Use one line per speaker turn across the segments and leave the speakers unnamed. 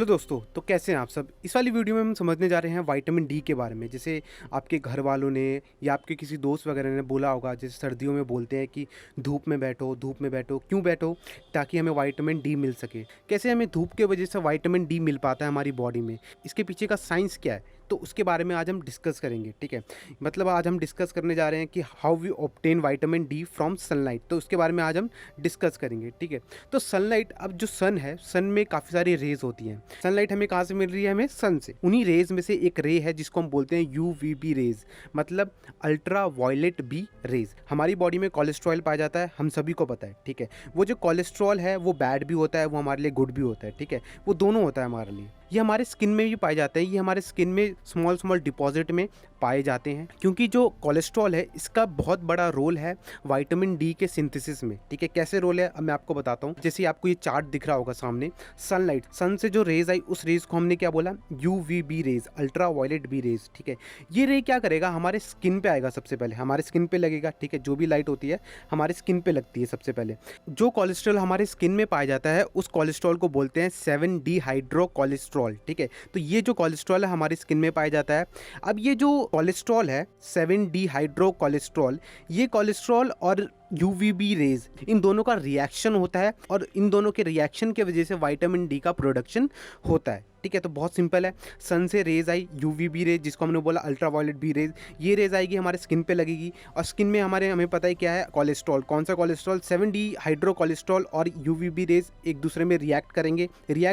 Hello दोस्तों, तो कैसे हैं आप सब। इस वाली वीडियो में हम समझने जा रहे हैं विटामिन डी के बारे में। जैसे आपके घर वालों ने या आपके किसी दोस्त वगैरह ने बोला होगा, जैसे सर्दियों में बोलते हैं कि धूप में बैठो, धूप में बैठो। क्यों बैठो? ताकि हमें विटामिन डी मिल सके। कैसे हमें धूप के वजह से विटामिन डी मिल पाता है हमारी बॉडी में, इसके पीछे का साइंस क्या है, तो उसके बारे में आज हम डिस्कस करेंगे। ठीक है, मतलब आज हम डिस्कस करने जा रहे हैं कि how we obtain vitamin D from sunlight, तो उसके बारे में आज हम डिस्कस करेंगे। ठीक है, तो सनलाइट, अब जो सन है, सन में काफ़ी सारी रेज होती हैं। सनलाइट हमें कहाँ से मिल रही है? हमें सन से। उन्हीं रेज में से एक रे है जिसको हम बोलते हैं यूवीबी रेज, मतलब अल्ट्रा वायलेट बी रेज। हमारी बॉडी में कोलेस्ट्रॉल पाया जाता है, हम सभी को पता है। ठीक है, वो जो कोलेस्ट्रॉल है वो बैड भी होता है, वो हमारे लिए गुड भी होता है। ठीक है, वो दोनों होता है हमारे लिए। ये हमारे स्किन में भी पाए जाते हैं, ये हमारे स्किन में स्मॉल स्मॉल डिपॉजिट में पाए जाते हैं, क्योंकि जो कोलेस्ट्रॉल है इसका बहुत बड़ा रोल है विटामिन डी के सिंथेसिस में। ठीक है, कैसे रोल है अब मैं आपको बताता हूँ। जैसे आपको ये चार्ट दिख रहा होगा सामने, सनलाइट, सन से जो रेज आई उस रेज को हमने क्या बोला? UVB rays, ultraviolet B rays. ठीक है, ये रे क्या करेगा? हमारे स्किन पे आएगा, सबसे पहले हमारे स्किन पे लगेगा। ठीक है, जो भी लाइट होती है हमारे स्किन पे लगती है सबसे पहले। जो कोलेस्ट्रॉल हमारे स्किन में पाया जाता है उस कोलेस्ट्रॉल को बोलते हैं 7 डिहाइड्रो कोलेस्ट्रॉल। ठीक है, तो ये जो कोलेस्ट्रॉल है हमारी स्किन में पाया जाता है। अब ये जो कोलेस्ट्रॉल है 7 डिहाइड्रो कोलेस्ट्रॉल, ये कोलेस्ट्रॉल और यूवीबी रेज, इन दोनों का रिएक्शन होता है और इन दोनों के रिएक्शन की वजह से विटामिन डी का प्रोडक्शन होता है। ठीक है, तो बहुत सिंपल है। सन से रेज आई यूवीबी रेज, जिसको हमने बोला अल्ट्रा वायलेट बी रेज, ये रेज आएगी हमारे स्किन पे लगेगी और स्किन में हमें पता है क्या है? कोलेस्ट्रॉल। कौन सा कोलेस्ट्रॉल? 7 डिहाइड्रो कोलेस्ट्रॉल और यूवीबी रेज एक दूसरे में रिएक्ट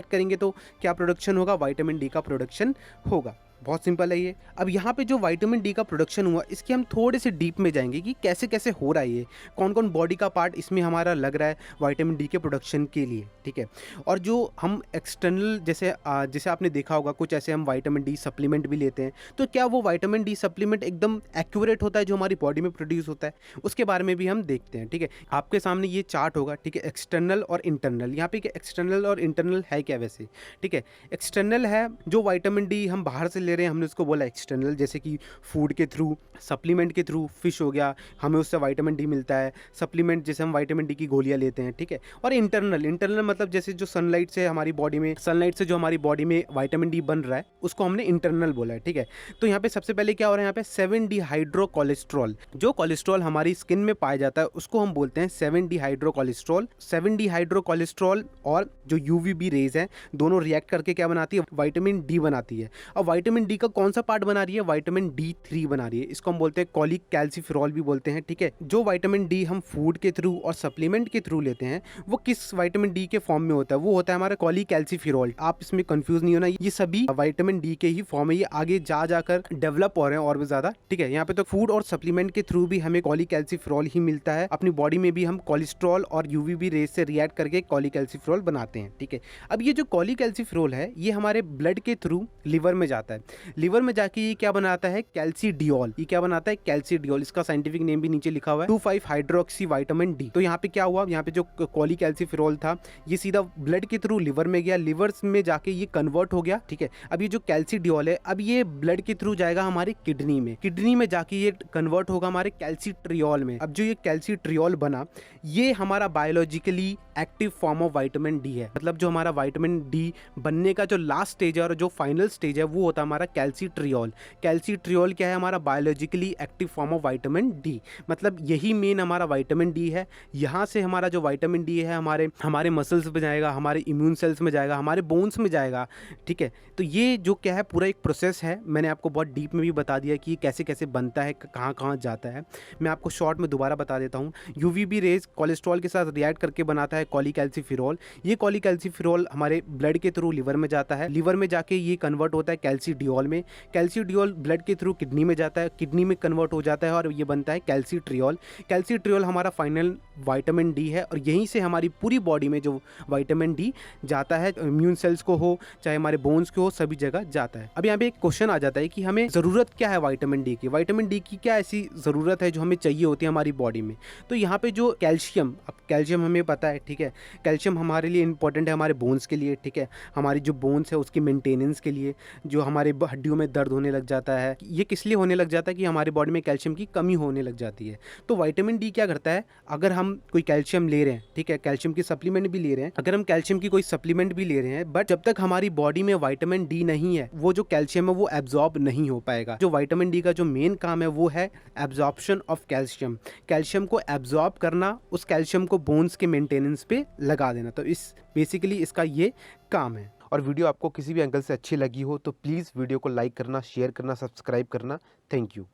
करेंगे तो क्या प्रोडक्शन होगा? विटामिन डी का प्रोडक्शन होगा। बहुत सिंपल है ये। अब यहाँ पे जो विटामिन डी का प्रोडक्शन हुआ, इसके हम थोड़े से डीप में जाएंगे कि कैसे कैसे हो रहा है ये, कौन कौन बॉडी का पार्ट इसमें हमारा लग रहा है विटामिन डी के प्रोडक्शन के लिए। ठीक है, और जो हम एक्सटर्नल, जैसे आपने देखा होगा कुछ ऐसे हम विटामिन डी सप्लीमेंट भी लेते हैं, तो क्या वो विटामिन डी सप्लीमेंट एकदम एक्यूरेट होता है जो हमारी बॉडी में प्रोड्यूस होता है? उसके बारे में भी हम देखते हैं। ठीक है, आपके सामने ये चार्ट होगा। ठीक है, एक्सटर्नल और इंटरनल। यहाँ पे एक्सटर्नल और इंटरनल है क्या वैसे? ठीक है, एक्सटर्नल है जो विटामिन डी हम बाहर से ले रहे हैं, हमने उसको बोला एक्सटर्नल, जैसे कि फूड के थ्रू, सप्लीमेंट के थ्रू, फिश हो गया, हमें उससे विटामिन डी मिलता है। सप्लीमेंट जैसे हम विटामिन डी की गोलियां लेते हैं। ठीक है, और इंटरनल मतलब जैसे जो सनलाइट से हमारी बॉडी में, विटामिन डी बन रहा है, उसको हमने इंटरनल बोला है। ठीक है, तो यहाँ पे सबसे पहले क्या हो रहा है? यहाँ पे 7 डिहाइड्रो कोलेस्ट्रॉल, जो कोलेस्ट्रॉल हमारी स्किन में पाया जाता है उसको हम बोलते हैं 7 डिहाइड्रो कोलेस्ट्रॉल। 7 डिहाइड्रो कोलेस्ट्रॉल और जो यूवीबी रेज है, दोनों रिएक्ट करके क्या बनाती है? विटामिन डी बनाती है। और विटामिन डी का कौन सा पार्ट बना रही है? विटामिन D3 बना रही है। इसको हम बोलते हैं कॉलिक कैल्सिफेरॉल भी बोलते हैं। ठीक है, जो विटामिन डी हम फूड के थ्रू और सप्लीमेंट के थ्रू लेते हैं, वो किस विटामिन डी के फॉर्म में होता है? वो होता है हमारा कॉलिक कैल्सिफेरॉल। आप इसमें कंफ्यूज नहीं होना, ये सभी विटामिन डी के ही फॉर्म है, ये आगे जाकर डेवलप हो रहे हैं और भी ज्यादा। ठीक है, यहाँ पे तो फूड और सप्लीमेंट के थ्रू भी हमें कॉलिक कैल्सिफेरॉल ही मिलता है। अपनी बॉडी में भी हम कोलेस्ट्रॉल और यूवीबी रेज से रिएक्ट करके कॉलिक कैल्सिफेरॉल बनाते हैं। ठीक है, अब ये जो कॉलिक कैल्सिफेरॉल है ये हमारे ब्लड के थ्रू लिवर में जाता है। लिवर में जाके ये क्या बनाता है? कैल्सीडियोल। ये क्या बनाता है? कैल्सीडियोल। इसका साइंटिफिक नेम भी नीचे लिखा हुआ है, 2,5 हाइड्रोक्सी विटामिन डी। तो यहाँ पे क्या हुआ? यहाँ पे जो कॉलिक कैल्सिफेरॉल था ये सीधा ब्लड के थ्रू लिवर में गया, लिवर में जाके ये कन्वर्ट हो गया। ठीक है, अब ये जो कैल्सीडियोल है, अब ये ब्लड के थ्रू जाएगा हमारी किडनी में, किडनी में जाके ये कन्वर्ट होगा हमारे कैल्सीट्रियोल में। अब जो ये कैल्सीट्रियोल बना, ये हमारा biologically active form of vitamin D है। मतलब जो हमारा विटामिन डी बनने का जो लास्ट स्टेज है और जो फाइनल स्टेज है वो होता है हमारा कैल्सीट्रियोल। कैल्सीट्रियोल क्या है? हमारा biologically active form of vitamin D. मतलब यही मेन हमारा विटामिन डी है। यहाँ से हमारा जो विटामिन डी है हमारे मसल्स में जाएगा, हमारे इम्यून सेल्स में जाएगा, हमारे बोन्स में जाएगा। ठीक है, तो ये जो क्या है पूरा एक प्रोसेस है। मैंने आपको बहुत डीप में भी बता दिया कि कैसे कैसे बनता है, कहाँ कहाँ जाता है। मैं आपको शॉर्ट में दोबारा बता देता हूँ। यूवीबी रेज कोलेस्ट्रॉल के साथ रिएक्ट करके बनाता है कॉलिक कैल्सिफेरॉल। ये कॉलिक कैल्सिफेरॉल हमारे ब्लड के थ्रू लिवर में जाता है, लिवर में जाके ये कन्वर्ट होता है कैल्सीडियोल में, कैल्सीडियोल ब्लड के थ्रू किडनी में जाता है, किडनी में कन्वर्ट हो जाता है और ये बनता है कैल्सीट्रियोल। कैल्सीट्रियोल हमारा फाइनल विटामिन डी है और यहीं से हमारी पूरी बॉडी में जो विटामिन डी जाता है, इम्यून सेल्स को हो चाहे हमारे बोन्स को हो, सभी जगह जाता है। अब यहाँ पे एक क्वेश्चन आ जाता है कि हमें ज़रूरत क्या है विटामिन डी की? विटामिन डी की क्या ऐसी ज़रूरत है जो हमें चाहिए होती है हमारी बॉडी में? तो यहाँ पे जो कैल्शियम, अब कैल्शियम हमें पता है। ठीक है, कैल्शियम हमारे लिए इंपॉर्टेंट है हमारे बोन्स के लिए। ठीक है, हमारी जो बोन्स है उसकी मेंटेनेंस के लिए, जो हमारे हड्डियों में दर्द होने लग जाता है। ये किस लिए होने लग जाता है कि हमारी बॉडी में कैल्शियम की कमी होने लग जाती है। तो विटामिन डी क्या करता है, अगर हम कोई कैल्शियम ले रहे हैं, ठीक है, कैल्शियम की सप्लीमेंट भी ले रहे हैं, अगर हम कैल्शियम की कोई सप्लीमेंट भी ले रहे हैं, बट जब तक हमारी बॉडी में विटामिन डी नहीं है, वो जो कैल्शियम है वो एब्जॉर्ब नहीं हो पाएगा। जो विटामिन डी का जो मेन काम है वो है एब्जॉर्प्शन ऑफ कैल्शियम, कैल्शियम को एब्जॉर्ब करना, उस कैल्शियम को बोन्स के मेंटेनेंस पे लगा देना। तो इस बेसिकली इसका ये काम है। और वीडियो आपको किसी भी एंगल से अच्छी लगी हो तो प्लीज़ वीडियो को लाइक करना, शेयर करना, सब्सक्राइब करना। Thank you.